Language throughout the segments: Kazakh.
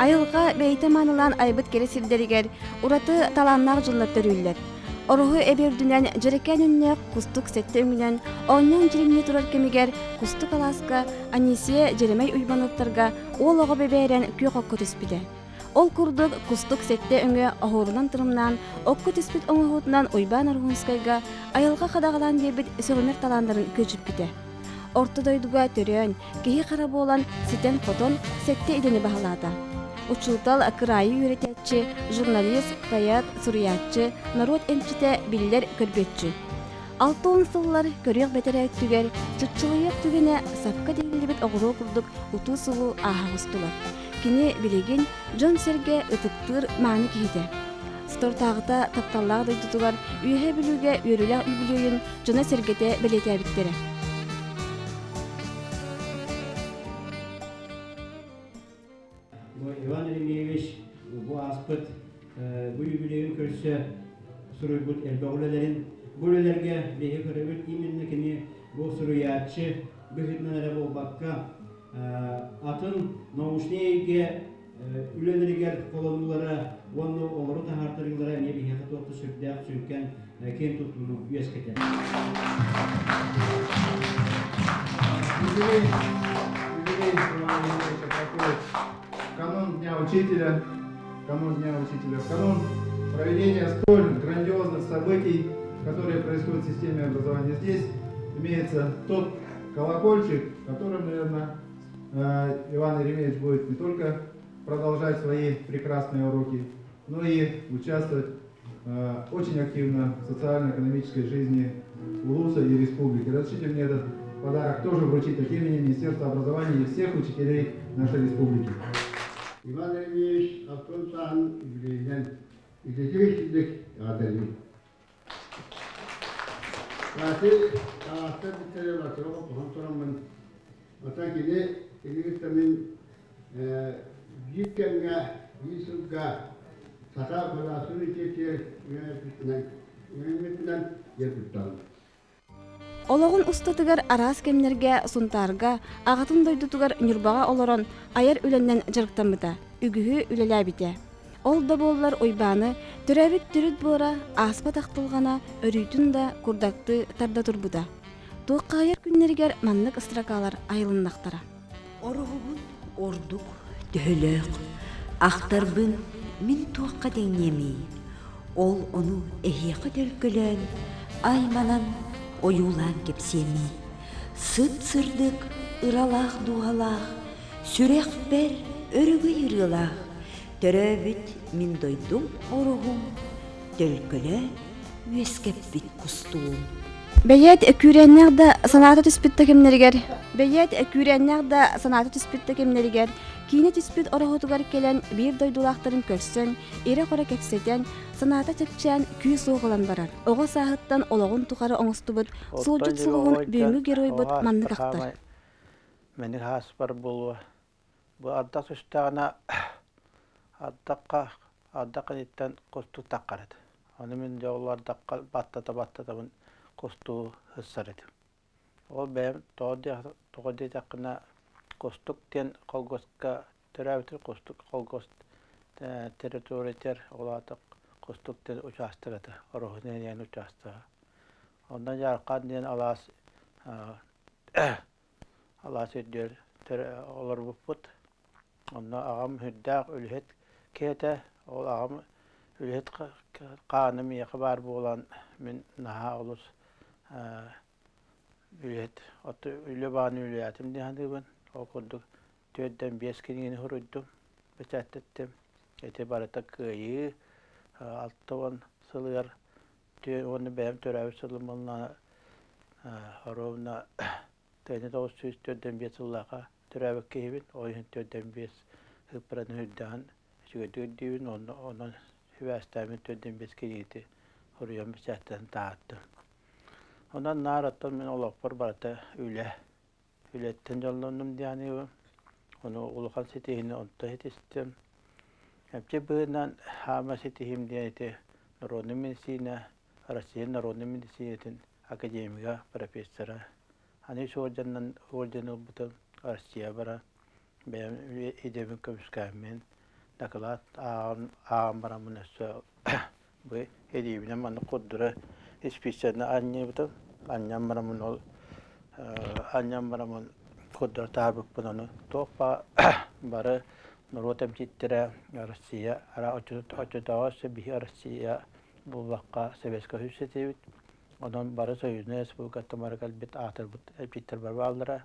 Айылға бейте манылан айбыт кері сирдерігер, ураты таланнақ жыллаттар үйлер. Оруһу эбердүнен жерекен үнне кустук сетте үңүнен, оннан жеремне турар кемигер кустук аласка Анисия жеремей уйбаныттарга ол оғы беберен күйөк окко түспіде. Ол курдук кустук сетте үңө оғурунан тырымнан, окко түспіт оңығутынан уйбан арғынскайга айылға қадағалан дебіт сөгімер таландарын көжіп біде. Орты дойдуга төрөн, кеһи қара болан сетен фотон сетте идени бағалады. Учултал крайы юрететчи, журналист, поэт, сурьятчы, народ эмчите биллер көрбетчи. 6 сыллар көрөк бетерек түгер, чутчулуяк түгене сапка дегилибет оғыру курдук уту сылу ахагыстылар. Кини билеген Джон Серге ытыктыр мааны киһиде. Стортагыта тапталлаах дойдутугар үйе билүүге үйрүлээх үбүлүүн Джона Сергете белетебиттере. Иван Ремеевич bu aspıt bu юбилейін көрсе сұруйбұт әлбәғылелерін бөлелерге бейі көребіт именні кені бұл сұруятчы бүхітмен әрі бұл баққа атын наушнейге үлелерігер қоланулары оны олыру тағартырылары не бейі қатуқты сүрдәқ сүркен кен тұтылу үйескетер. Канун Дня Учителя, в канун проведения столь грандиозных событий, которые происходят в системе образования здесь, имеется тот колокольчик, которым, наверное, Иван Еремеевич будет не только продолжать свои прекрасные уроки, но и участвовать очень активно в социально-экономической жизни Улуса и республики. Разрешите мне этот подарок тоже вручить от имени Министерства образования и всех учителей нашей республики. Иван Ильич Автонсан юбилейден излетевичтілік адырын. Астыр біттері батырығы бұған тұрамын. Ата келе, елігістамын житкенге, есілге, сата қоласын ететер, үйенметінен еркітталым. Олоғын ұстатығар арас кемнерге, сұнтарға, ағатын дойдутығар нүрбаға олорон айар үленнен жырықтамыда, үгіхі үлелі біте. Ол да болылар ойбаны, түрәбіт түріт бора, аспа тақтылғана, өрүйтін да күрдақты тарда тұрбыда. Туыққа айар күннергер маннық ыстырақалар айылыннақтара. Оруғын ордук, төхілік, ақтарбын min tuaqqa dengnemi. Ol onu ehiyaqı dölkölön, aymanan oyulan kepsemi. Sıt sırdık, ıralaq duhalaq, sürek ber, örügü yırılaq. Töröbüt min doydum oruğum, dölkölön, üeskepbit kustuğum. Бәйет күрәннәрдә санаты түспитте кемнәргәр. Бәйет күрәннәрдә санаты түспитте кемнәргәр. Кине түспит орагытугар келен бир дойдулактарын көрсен, ире кора кексетен саната тепчән күй сугылан барар. Ого сахыттан ологын тугары оңыстыбыт, сулжут сулугун бүйүмү герой бут манны кактар. Менин хас бар булу. Бу адда суштагына аддакка иттен косту таккарат. Аны мен жолларда баттата косту хыссарат. Ол бәм тоғыды жақына костук тен колгостка терәбитер костук колгост территориятер олатык костук тен участыраты. Орохнен ян участыра. Ondan jarqan den alas ödür olur bu put. Ondan ağam hüddaq ülhet kete ol ağam ülhet qanım yaqbar bolan min naha olus ülhet otu ülebani üleyatim dihandı ben okuduk. Tödden 5 kini huruddum. Beçettettim. Ete barata kıyı alttan sılır. Onu benim törəvi sılımına horovna təni də o süz tödden 5 yıllaqa törəvi keyibin oyun tödden 5 hıpran hüddan şügödüdüyün ondan hüvəstəmin tödden 5 kiriydi horuyam beçetten dağıttı. Ondan narattan men olaqpar barata ületten yollandım diyani onu uluqan setihini onta hetistim. Hepçe bığından hama setihim diyani Народной медицины, Россия народной медицины, академика, профессора. Они орден бутан Россия бара, бем идем комскамен, Dakılat ağam baramın össü bu hediyemine manı kuddura ispişlerine anne budu. Annem baramın ol annem baramın kuddura tabuk bunu topa barı Nurotem tittire Rusya ara oçudağısı bir Rusya bu vakka Sovetska Hüssetevit ondan barı Soyuzna Respublikası Markal bit atır bitir barballara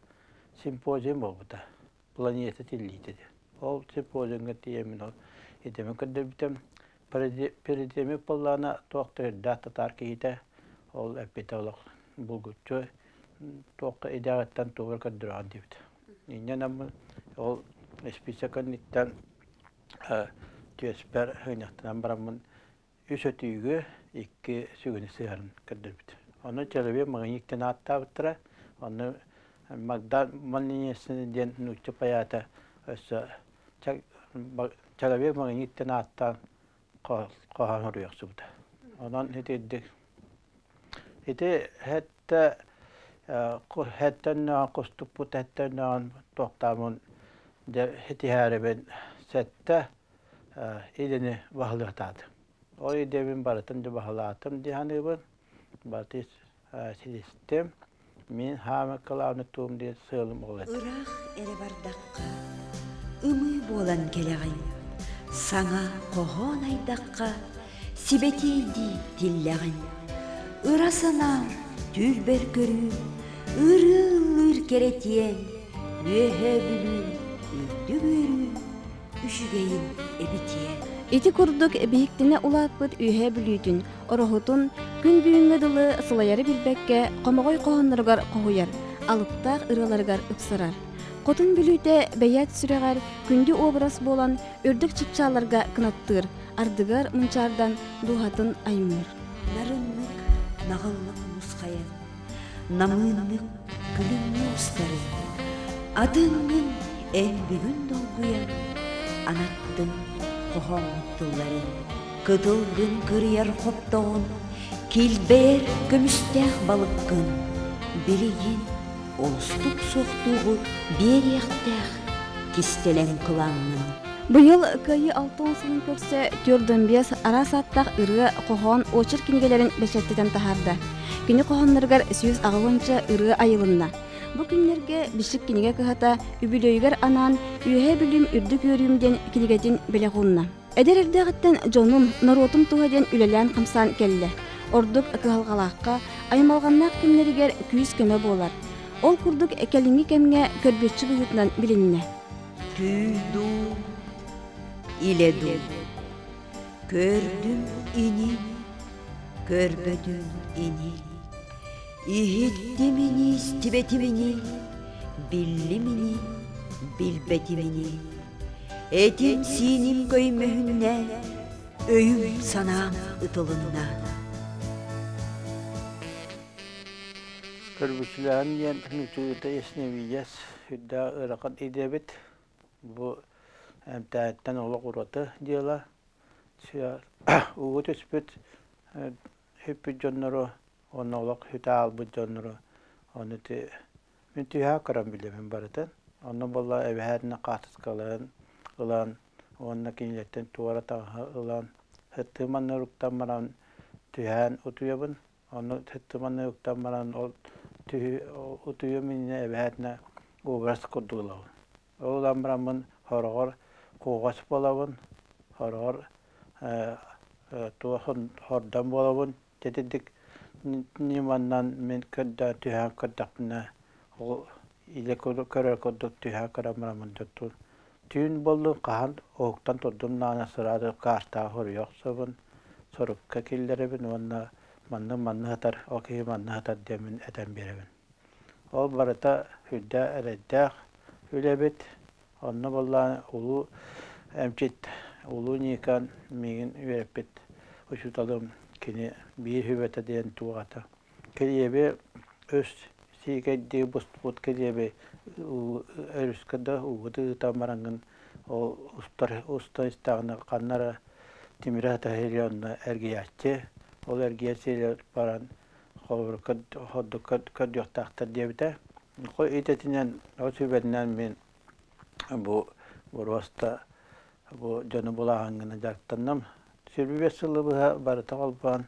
simpozyum oldu. Planiyeti tilliydi. O simpozyumga tiyemin ol. Edemin kadar bitem Передеме поллана тоқтыр дата таркейте ол эпитолог булгутчу тоққа идагаттан тугар каддыран дибит. Иннен ол списакан иттен төспер хыняктан барамын үсөтүгө икки сүгүнү сыарын каддырбит. Аны чалыбе магниктен аттабыттыра. Аны магдан маннесин ден нучча паята өсө чалыбе магниктен аттан qahan huruyaqsubda. Ondan hete hatta hatta qostuput hatta toqtamun de hete hareben sette edeni vahlatad. O edemin baratan de vahlatam dihani bu batis sistem min hama kalavны tum de sılım olat. Irak ere bardakka ımı bolan keleğin Саңа қоғон айдаққа сибетейді тилләғін. Ырасына түлбер көрі, ырыл-ыр керетиен, өйе бүлі, үрді көрі, үшігейін әбітиен. Ити курдук бейіктіне улаппыт үйе бүлүйтін, орохутун күн бүйінгі дылы сылайары билбекке қомағой қоғынларғар қоғуяр, алыптақ ыраларғар ұпсырар. Котун бүлүйте бәйят сүрәгәр күнді образ болан үрдік чипчаларга кынаттыр, ардыгар мунчардан духатын аймыр. Нарынлык, нағыллык мұсқайын, намынлык, күлінні ұстары, адыңын ән бүгін долгуян, анаттың қоғам мұттыларын, кыдылгын кырыяр қоптауын, келбер көмістәқ балыққын, білейін, Олстук соқтуғу берияқтақ кистелен кылаңның. Быйыл кайы 6 сылын көрсе, түрден бес ара саттақ ыры қоған очыр кинегелерін бәшеттеден тахарда. Кені қоғанларғар сөз ағылынша ыры айылынна. Бұ күнлерге бішік кинеге кығата үбілейгер анан үйе білім үрді көрімден кинегетін білеғынна. Әдер әрдіғіттен жонум, наротым туғаден үлелен қымсан келі. Ордық кығалғалаққа аймалғаннақ кемлерігер күйіз көмі болар. Ол курдук экелинги кемге көрбөтчү буютунан билинне. Түйду, иледу, көрдүм ини, көрбөдүм ини. Ихиттимини, стибетимини, биллимини, билбетимини. Этим синим көймөһүнне, өйүм санаам ытылынна. Körbüçülerin yen nütüğüte esneviyes hüdda ıraqın edebit bu emtahetten oğlak uğratı diyorlar. Uğut üspüt hüppü canları onun oğlak hüta albı canları onu te müntüha karam bilemin barıtan. Onun bolla evherine qatız kalan ılan onun kinletten tuvara tağı ılan hıttığımanı ruktan maran tühen utuyabın onu hıttığımanı ruktan maran Utuyu minne evhetne obraz kodulav. Oğlan bramın horgor koğas bolavın, horgor tuğun hordan bolavın. Dedik nimandan min kadda tühan kaddakna o ile körür kodduk tühan karamramın tuttu. Tüyün bollu qahan oğuktan turdum nana sırada karta hor yoksabın. Sorup kakillere bin onna manna hatar, okey manna hatar demin eden berevin. O barata hüdda ereddağ hülebet. Onna bolla ulu emçit, ulu nikan migin üyepet. Uçutalım kini bir hüvete diyen tuğata. Keliyebe öz sikaydi bustput keliyebe örüskada uğudu tamarangın o usta istağına kanlara timirata heliyanna ergiyatçı. Ol ergiyatçı paran hoddu kad yoktaqtar diyebite. Koy itetinden o sübetinden ben bu vasta bu canı bulağangına jarttannam. Sürübes yılı barıta olban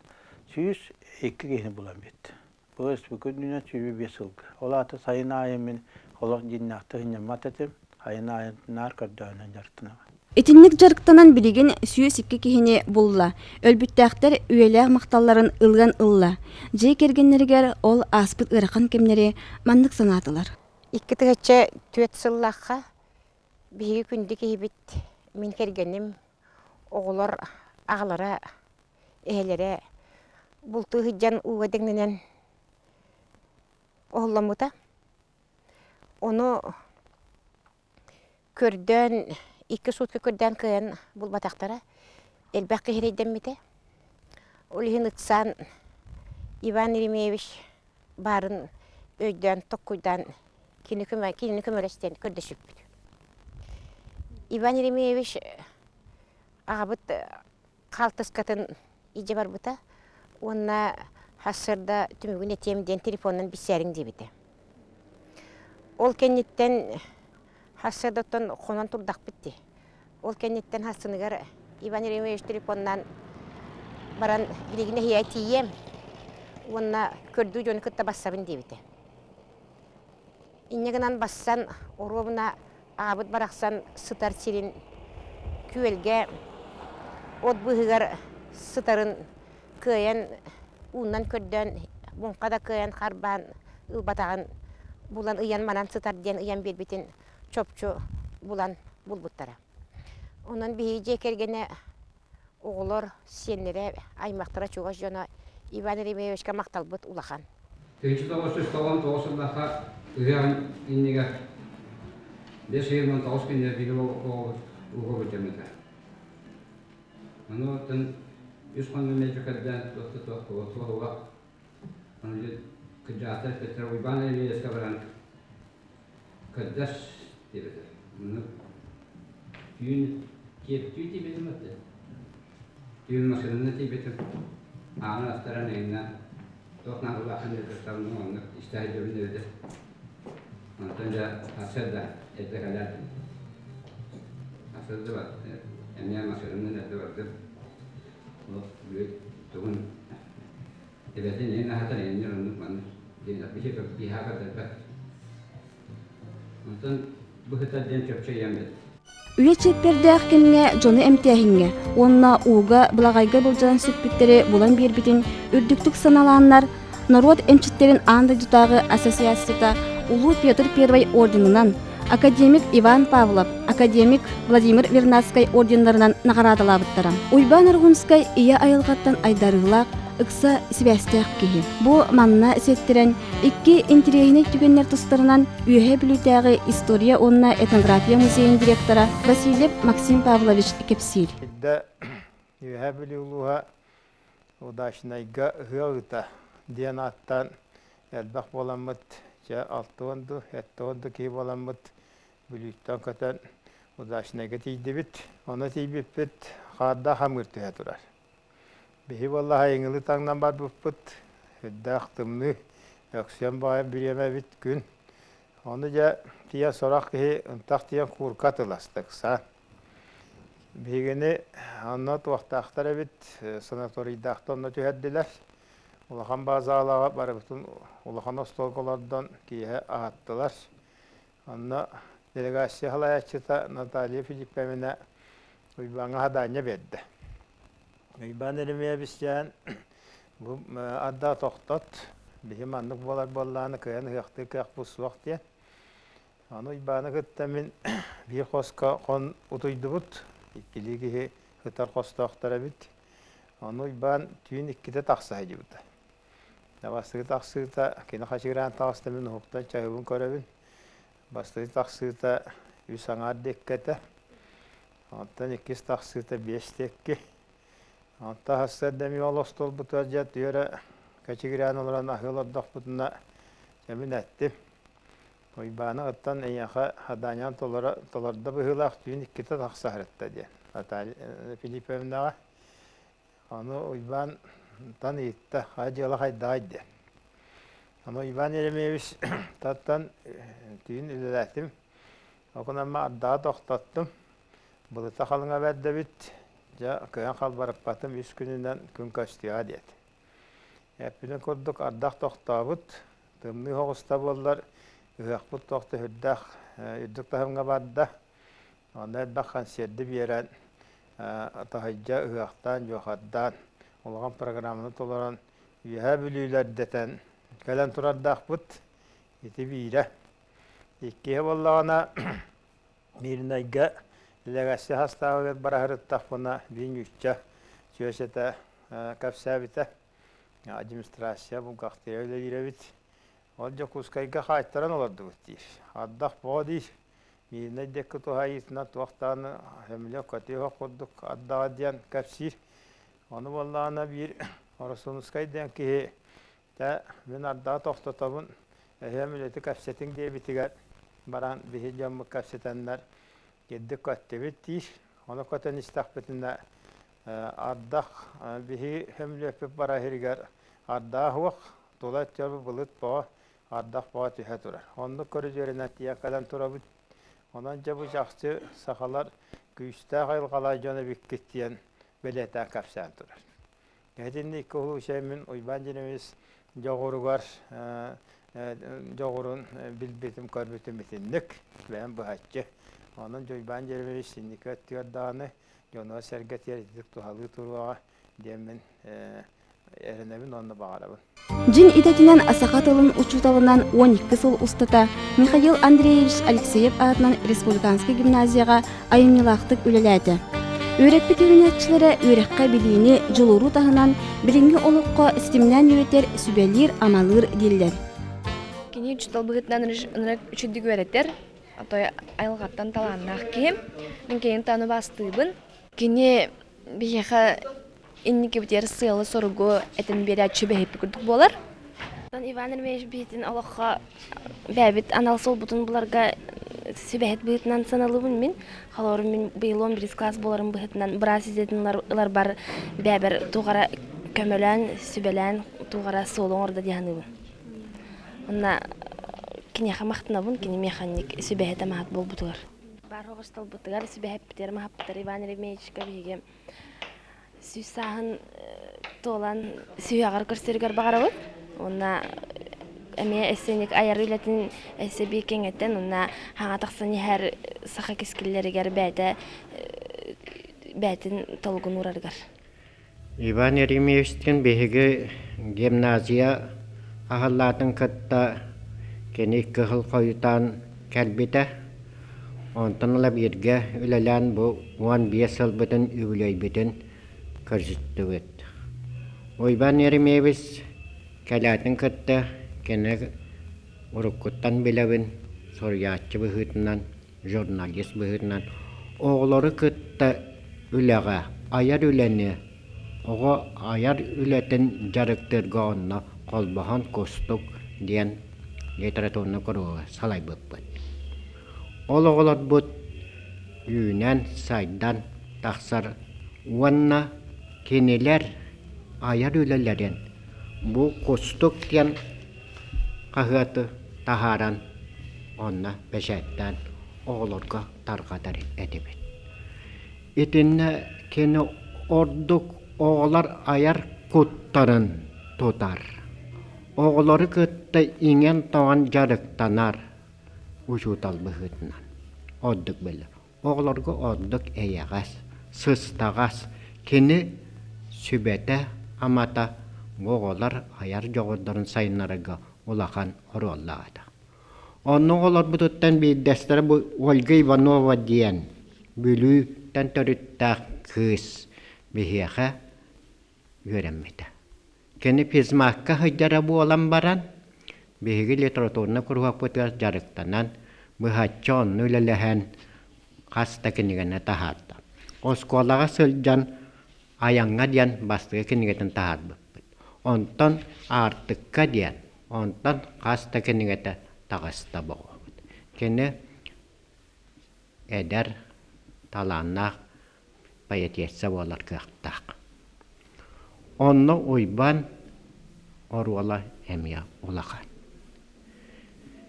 süyüs iki gehini bulan bitti. Bu bugün dünya sürübes yılı. Ola ata sayın ayımın olak cinnahtı hınyamat etim. Hayın ayın narkardağına jarttına. Итинник жарыктанан билигин сүйөс икки кихини булла. Өлбүттәхтер үеләк макталларын ылган ылла. Жей кергеннергер ол аспыт ыракан кемнери мандык санатылар. Икки тыгача төт сыллаққа биһиги күнди киһибит мин кергеним оголор агалара эхелере булту хыджан уга деңненен оголламыта. Ону көрдөн икки сутка көрдөн кыйын бул батактара элбак кихирейденмите. Олихин ытсан Иван Еремеевич барын өйдөн токкуйдан кини көмөлөстен көрдөшүп. Иван Еремеевич агабыт калтыскатын ije барбыта. Онна хасырда түмүгүн этемден телефонун бисерин дебите. Ол кенниттен хасырдаттан конон турдак битти. Ол кенниттен хасыныгар Иван Еремеевич телефоннан баран билигине хия тием. Онна көрдүү жөнү кытта бассабын дебите. Иннегенан бассан оробуна агабыт бараксан сытар сирин күөлге от быгыгар сытарын кыйын уннан көрдөн бункада кыйын харбан ылбатаган булан ыян манан сытар ден ыян бербитин чопчу булан булбуттара. Онан бихиже кергене оголор сеннере аймактара чугаш жона Иван Еремеевичка макталбыт улахан. Тенчи тоғыз талан тоғысындақа үгеған иннеге 5-20 күнде билі ұғы өтемеді. Оны өттін 100 қанды мәжікәдден тоқты Оны күджаты Петр Уйбан Еремеевичка баран күддәш дебеді. Оны түйін тебеді мәтті. Түйін машинаны тебеді. Ağın astarın eğinden toqnağılı akın edildiğini onu istihar görünürdü. Ondan önce asır da etkilerdi. Asır da var. Emniyet masırının eti vardı. O büyük tuğun ebetin yine hatar yine unutmanır. Bir şey bir haka da ondan bu hıta den çöpçe yemedi. Үйе чеппердәк кемге жоны эмтәһиңге, онна уга благайга булжан сүппиттери булан бербитин үрдүктүк саналаннар народ эмчиттерин анда дутагы ассоциацияда Улуу Петр I орденынан, академик Иван Павлов, академик Владимир Вернадский орденларынан наградалабыттара. Уйбан Аргунскай ия айылгаттан айдарылак ыкса свястәк киһи. Бу манна сеттирен икки интерегине түгеннер тустарынан үйе билүтәгы история онна этнография музейин директора Васильев Максим Павлович Кепсиль. Да үйе билүлуга удашнайга хыгыта диянаттан элбак боламыт же 6-ды 7-ды ки боламыт билүттан катан удашнайга тийдибит. Оны тийбиппит хадда хамыртыя турар. Бихи валлаха еңілі таңнан бар бұппыт, үддәқ тымны, өксен бай біреме бит күн. Оны жа тия сорақ кихи ұнтақ тия курка тыластықса. Бигені анна туақтақтары бит, санаторийдақты онна түйәдділер. Улахан база алаға бары бұтын улахан остолғылардан кейе ағаттылар. Анна делегация халаячыта Наталья Филиппеміне ұйбаңа хадanya берді. Иван Еремеевичтен bu adda toqtat bihim anlık bolar bollany kıyan hıqtı kıaq buswaq diye. Onu ibana gıttamin bir qoska qon utuydubut. İkkiligi hıtar qostaqtara bit. Onu iban tüyün ikkide taqsaydı bu da. Navasığı taqsıta kene qaşıran taqstamin huqtan çayıbın körabin. Bastığı taqsıta yüsanar dekkete. Ondan ikkis taqsıta 5 tekki. Anta hassademi olostol bu tözcet yöre kaçıgiran olan ahılardaq butuna cemin ettim. Oybana ıttan eyaha hadanyan tolarda bu hılaq düğün ikkite taqsahırıtta diye. Natali Filipevnağa. Onu oyban tan iyitte hacıla haydaydı. Ama Iván Yeremeyeviç tattan düğün ilerlettim. Okunama adda toqtattım. Былыта қалыңа бәдді біт, жа көйен қалбарықпатым 3 күнінен күн көстіға деді. Әппінен көрдік ардақ тоқтабыт, тымны хоғыста болдар, ұғақпыт тоқты хүрдақ, үрдік тағымға бадда. Онда әдбаққан серді берен, тағайджа ұғақтан, жоқаддан, олған программаны толыран, үйәе бүлілердетен, кәлен тұрардақ бұт, еті бейірі. Иккеге боллағана, мирнайға ләгәсі хастағы барахырыттақ бұна бейін үшча сөйсеті кәпсәбіті. Администрация бұл қақты өйлі еребіт. Ол жа құскайға қайттаран оларды бұттыр. Аддақ бұға дейір. Мирнай деккі тұға етіна туақтаны әмілі көте оқ құрдық аддаға дейін кәпсір. Оны боллағана бір орысынысқай дейін кейі. Мен аддаға тоқтатабын әмілеті кәпсетін дей бітігер. Баран бігі жамы кәпсетенлер кедді көтті біттір. Оны көтен істақ бітіне ардақ бігі әмілепіп бара хергер. Ардақ уақ толат жабы бұлыт бұға ардақ бұға түйе тұрар. Оны көрі жеріне тия кәлен тұра бұд. Онан жабы жақсы сақалар күйісті қайлғалай жоны біккеттен бәлетен кәпсән тұрар. Әдінді екі ұлы үшәймін ұйбан женеміз жоғырығар жоғырын білбетім көрбетім бітіндік бән бұхатчы. Onun joyban jerebe sindikat tiyardağını jonu serget yerdik tuhalı turuğa demin erenebin onu bağırabın. Jin idetinden asakatılın uçutalından 12 сыл устата Михаил Андреевич Алексеев атынан Республиканский гимназияға айымнылақтық үлеләді. Öğretmen ürünetçilere öğretke bildiğini joluru tahınan birinci olukka istimden üreter sübelir amalır diller. Kini uçutal bıgıtnan üçündük öğreter. Atoy ayılgattan talannak ki. Ben keyin tanı bastığımın. Kini bir yaka inniki biter sığalı sorugu eten beri açı behip kürdük bolar. Ivan Ermeyeş bitin Allah'a bebit anal sol butun bularga sübehet bıgıtnan sanalımın min. Halorum min bıyıl 11 klas bolarım bıgıtnan bıra sizetinler bar beber tuğara kömölen, sübelen, tuğara solun orada diyanıbın. Ona kini xamaqtına bun, kini mekanik sübehete mahat bol butugar. Bar hoğustal butugar, sübehet biter mahat butar. Ivan Ermeyişka bihige süsahın tolan süyagar körserigar bağarabın. Ona emeğe esenik ayar ületin esebi kengetten, ona hana taqsani her saqa keskillerigar bätin tolgun urargar. Ivan Ermeyiş'tin bihige gimnaziya ahallatın katta kenik kıhıl koyutan kelbite ontanla birge ülelen bu 15 yıl bütün üley bütün kırjıttı. Ivan Ermeyиш Kalatın katta kene urukuttan bilevin soruyaççı bıhıtından, jurnalist bıhıtından oğulları katta ülega, ayar üleni, oğa ayar ületin jarıktırga onna kolbahan kostuk diyen literaturunu kuruğa salay bıppıt. Oğullar bud yünen saydan taksar vanna keniler ayar ülelerin bu kostuk diyen kahıtı taharan onna beşetten oğulurga tarqatar edibit. İtinne keni orduk oğular ayar kuttarın tutar. Oğulları kıtta ingen tağın jarıktanar uçutal bıhıtnan. Odduk bilir. Oğulurga odduk eyeğaz, sыстağaz. Keni sübete amata oğullar ayar joğurların sayınlarıga ulaqan orollağıda. Onun oğullar bututtan bir destere bu Olga Ivanova diyen bülüten törüttağ kız bihiyağa göremmedi. Keni pizmakka hıccara bu olan baran bihigi literaturuna kuruğa putar jarıktanan bıhaçon nülelehen kasta kenigana tahatta. O skolağa sılcan ayanga diyen bastığı kenigatan tahatta. Ondan artık kadiyan, ondan kasta kenigata tağısta boğut. Kene eder talannak bayat yetse bolar kıqtaq. Onunla uyban orwala emya ulaqan.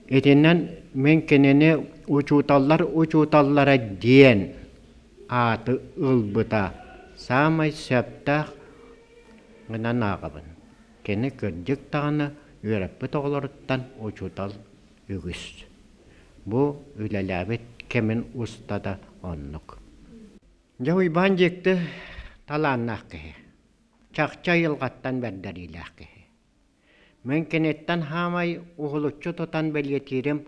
Etinden men kenene uçutallara diyen аты ылбыта самай сөптақ гынан ағабын. Кені көрдік тағаны үйрәппі тоғылырыттан учутал үгіс. Бұ үләләбет кемін ұстада оннық. Жауйбан жекті таланнақ кеhe. Чақча йылғаттан бәрдәриләқ кеhe. Мен кенеттен хамай уғылычы тұтан бәлетерім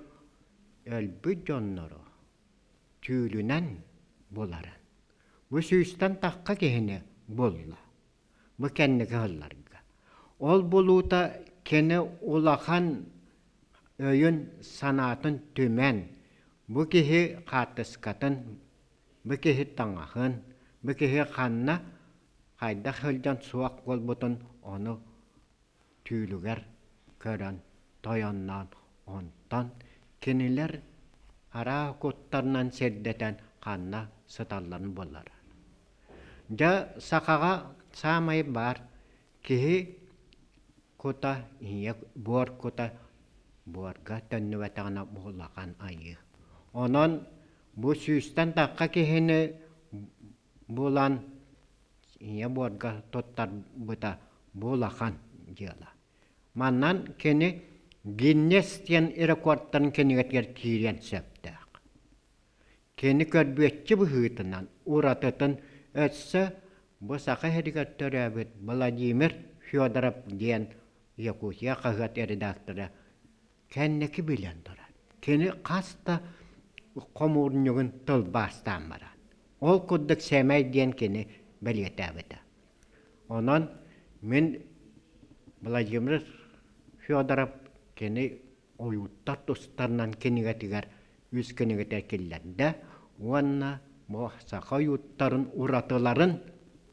өлбі жонныры түйілінен боларын. Бұ сүйістен таққа кехіне болла. Бұ кәннігі ғылларға. Ол болуыта кені улахан өйін санатын төмен. Бұ кехе қатыскатын, бұ кехе таңағын, бұ кехе қанна қайда қылдан суақ қол бұтын оны түйілігер көрін тойоннан онтан кенелер ара көттарынан сердетен қанна сыталарын болар. Жа сақаға самай бар кехе көта ие бор көта борға төннүвәтағына болаған айы. Онан бұ сүйістен таққа кехені болан ие борға тоттар бұта болаған жела. Маннан кені гиннестен рекордтарын кенігетер тирен сөптәқ. Кені көрбетчі бұхытынан ұратытын өтсі бұ сақы херігеттер әбіт Владимир Федоров ден Якутия қағат редакторы кәннекі білен тұрар. Кені қаста қомурнығын тұлбастан баран. Ол күддік сәмәй ден кені білет әбіті. Онан мен Владимир Федоров кені ойуттар тұстарынан кенігетігер үз кенігетер келләнді, онна сақы ойуттарын ұратыларын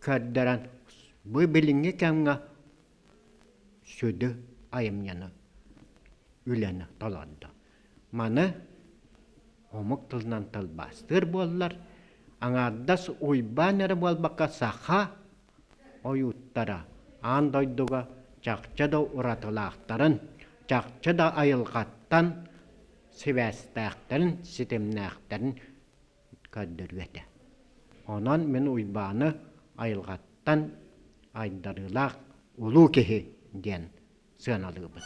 көрдерін бұй біліңе кәңі сөді айымяны үләні таланды. Маны омық тылынан тылбастыр болылар, аңардас ойбан әрі болбаққа сақа ойуттара андойдуға чақчада ұратылақтарын, чақчада айылғаттан севәстәқтарын, сетемнәқтарын көддіргеті. Онан мен ойбаны айылғаттан айдарылақ ұлу кехе ден сыналығыбын.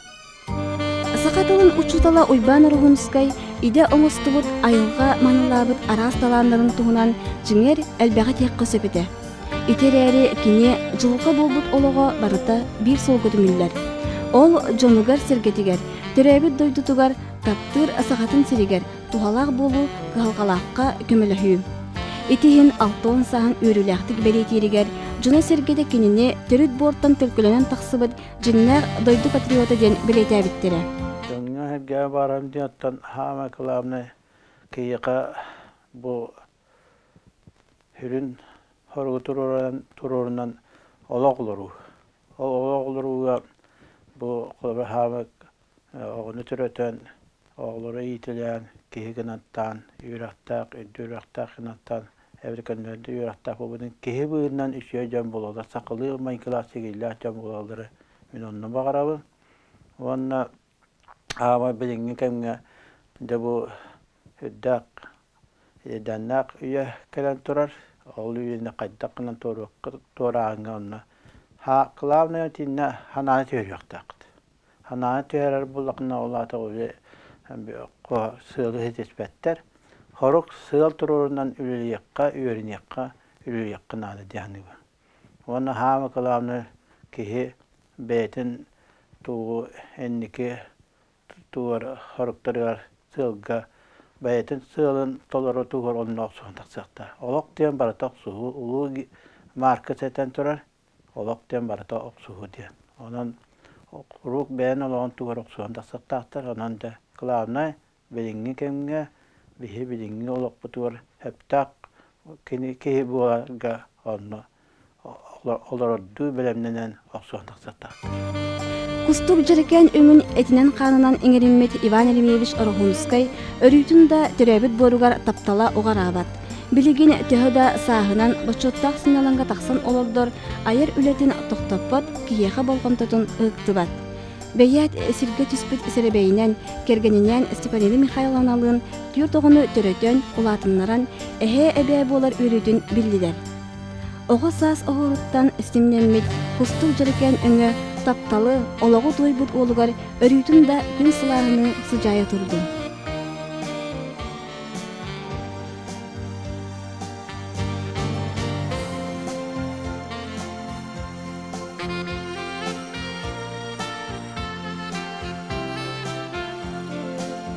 Сақатылын учутала ойбан ұрғынскай, иде оңыстығыт айылға манылабыт арас таландарын туғынан жіңер әлбәға текқі сөпеті. Итерәрі кене жылғы болбут олығы барыта бір солғы дүміллер. Ол жонугар сергетігер, төрәбіт дойдутугар, таптыр сақатын сиригер, тухалақ болу қығалғалаққа көмілі. Итихин алтуын сағын өріләқтік бәлетерігер, жона сергеті кеніне төрүт борттан түркілінен тақсыбыт жиннәр дойду патриоты ден бәлетәбіттері. Жоңна хәбгә барам диаттан хама кылабны кийка бу хүрүн хоргу турурунан ологлору. Ологлоруга бу кылбы хама огыны төрөтөн оглору итилен кийгенаттан юрактак, үдүрактакнаттан Эвриканнерді үйрақтақ болудың кеhe бұйырынан үше жан болады. Сақылы майкылақ сегейлі жан болалары мен онына бағарабын. Онына ағама біліңгі кәмге де бұл үддақ, едәннақ үйе кәлін тұрар. Ол үйені қайдақынан торағыңға онына. Қылауына түйінне хананы түйіріқтақыды. Хананы түйірер бұлақына олаты олы сылы хетеспәттер. Хорuk sığal tururundan ülüliyekka, üyeriniyekka, ülüliyekka nadı diyanıgı. Onu hama kılavını kihi beytin tuğu enniki tuğur horuktarıgar sığılga beytin sığılın toluru tuğur onun oksuğun taksakta. Olok diyen barata oksuğu, ulu marka seten turar, olok diyen barata oksuğu diyen. Onun kuruk beyin olan tuğur oksuğun taksaktaktır, onun da kılavını bilingi kemge bihi bilingi olok butur heptak kini kehi buaga onu olordu bilemnenen oksuğun taksaktaktır. Kustub jeriken öngün etinen kanınan İngerimet Ivan Elimyevich Orhunskay örütün da töröbüt borugar taptala oğarabat. Biligin töhöda sahınan başottaq sınalanga taksan olordur ayır ületin toqtappat kiyeha bolqomtatun ıqtıbat. Beyat sirge tüspüt serebeyinen kergeninen Stepanidi Mikhailovnalığın Көпүр тоғыны төрөтөн улатыннаран эхе эбе болар үрүтүн биллилер. Ого саас оғыруттан стимнеммит кустук жарыкен өңө тапталы ологу тойбут олугар өрүтүн да күн сылағыны сыжая турду.